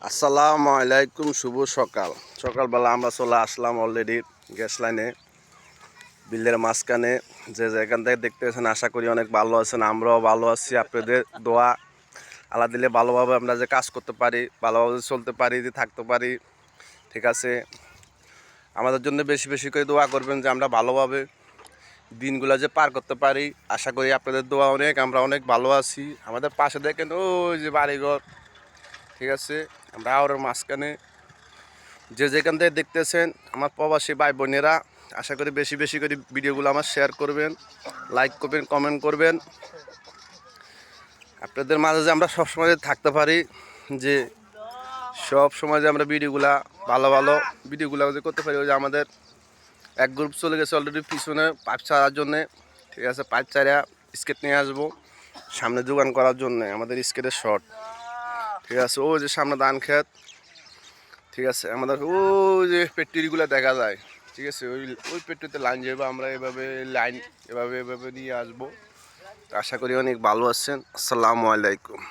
আসসালামু আলাইকুম, শুভ সকাল। সকালবেলা আমরা চলে আসলাম অলরেডি গ্যাস লাইনে, বিলের মাঝখানে। যে যেখান থেকে দেখতেছেন আশা করি অনেক ভালো আছেন, আমরাও ভালো আছি। আপনাদের দোয়া আল্লাহ দিলে ভালোভাবে আমরা যে কাজ করতে পারি, ভালোভাবে চলতে পারি, যে থাকতে পারি, ঠিক আছে। আমাদের জন্য বেশি বেশি করে দোয়া করবেন যে আমরা ভালোভাবে দিনগুলো যে পার করতে পারি। আশা করি আপনাদের দোয়া আমরা অনেক ভালো আছি। আমাদের পাশে দেখেন ওই যে বাড়িঘর, ঠিক আছে। আমরা আওয়ার মাঝখানে, যে যেখান থেকে দেখতেছেন আমার প্রবাসী ভাই বোনেরা, আশা করি বেশি বেশি করে ভিডিওগুলো আমার শেয়ার করবেন, লাইক করবেন, কমেন্ট করবেন। আপনাদের মাঝে যে আমরা সবসময় থাকতে পারি, যে সব সময় যে আমরা ভিডিওগুলা ভালো ভালো ভিডিওগুলো যে করতে পারি। ওই যে আমাদের এক গ্রুপ চলে গেছে অলরেডি পিছনে পাইপ ছাড়ার জন্যে, ঠিক আছে। পাইপ ছাড়া স্কেট নিয়ে আসবো সামনে যোগান করার জন্যে, আমাদের স্কেটের শর্ট, ঠিক আছে। ওই যে সামনে ধান ক্ষেত, ঠিক আছে। আমাদের ওই যে পেট্রিগুলো দেখা যায়, ঠিক আছে। ওই ওই পেট্রিতে লাইন যাবো, আমরা এভাবে লাইন এভাবে এভাবে নিয়ে আসবো। আশা করি অনেক ভালো আছেন। আসসালামু আলাইকুম।